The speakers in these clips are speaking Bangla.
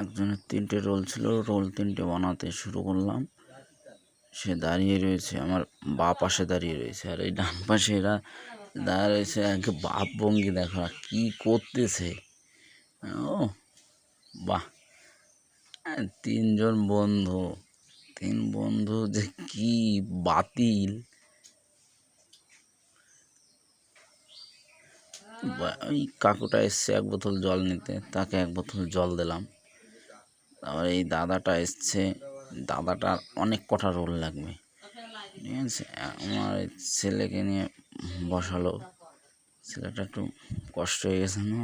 একজনের 3টে রোল ছিল, রোল 3টে বানাতে শুরু করলাম। সে দাঁড়িয়ে রয়েছে, আমার বাঁ পাশে দাঁড়িয়ে রয়েছে, আর এই ডান পাশে এরা দাঁড়িয়ে রয়েছে। একে ভাব ভঙ্গি দেখো কি করতেছে। ও বাহ, 3জন বন্ধু, 3 বন্ধু যে কি বাতিল। ওই কাকুটা এসছে 1 বোতল জল নিতে, তাকে 1 বোতল জল দিলাম। তারপর এই দাদাটা এসছে, দাদাটার অনেক কটা রোল লাগবে, ঠিক আছে। আমার ছেলেকে নিয়ে বসালো, ছেলেটা একটু কষ্ট হয়ে গেছে না।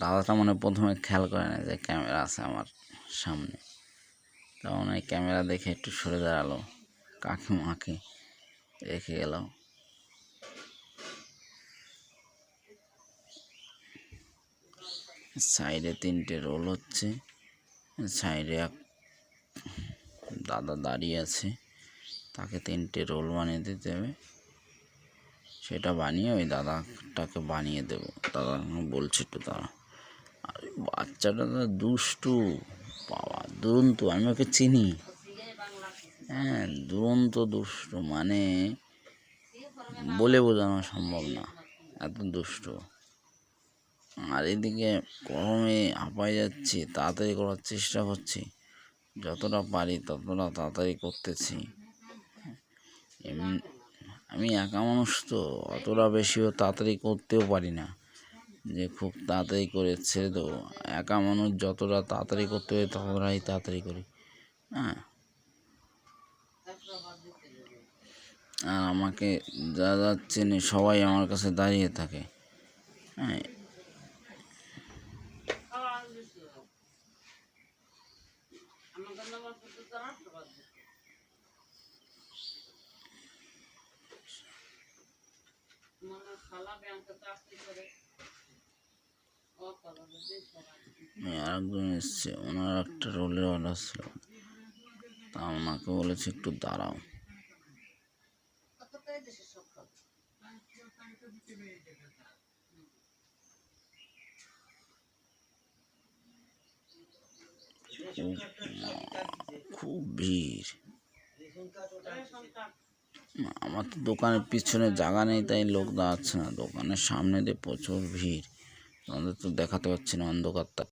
দাদাটা প্রথমে খেয়াল করে না যে ক্যামেরা আছে আমার সামনে, তখন এই ক্যামেরা দেখে একটু সরে দাঁড়ালো, কাকিমাকে রেখে গেল। সাইডে 3টে রোল হচ্ছে, সাইডে এক দাদা দাঁড়িয়ে আছে, তাকে 3টে রোল বানিয়ে দিতে হবে। সেটা বানিয়ে ওই দাদাটাকে বানিয়ে দেবো। দাদা বলছে একটু দাঁড়া। আর বাচ্চাটা তো দুষ্টু, বাবা দুরন্ত, আমি ওকে চিনি। হ্যাঁ, দুরন্ত দুষ্টু, বলে বোঝানো সম্ভব না, এত দুষ্টু। আর এদিকে গরমে হাঁপাই যাচ্ছি, তাড়াতাড়ি করার চেষ্টা করছি, যতটা পারি ততটা তাড়াতাড়ি করতেছি। আমি একা মানুষ তো, অতটা বেশিও তাড়াতাড়ি করতেও পারি না যে খুব তাড়াতাড়ি করে ছেড়ে দেবো। একা মানুষ, যতটা তাড়াতাড়ি করতে হয় ততটাই তাড়াতাড়ি করি। হ্যাঁ, আর আমাকে যা চেনে সবাই আমার কাছে দাঁড়িয়ে থাকে। হ্যাঁ, আরেকজন এসছে, ওনার একটা রোলের অর্ডার ছিল, তা ওনাকে বলেছে একটু দাঁড়াও। খুব ভিড়, আমার তো দোকানের পিছনে জায়গা নেই, তাই লোক দাঁড়াচ্ছে না। দোকানের সামনে দিয়ে প্রচুর ভিড়, আমাদের তো দেখাতে পাচ্ছি না অন্ধকারটা।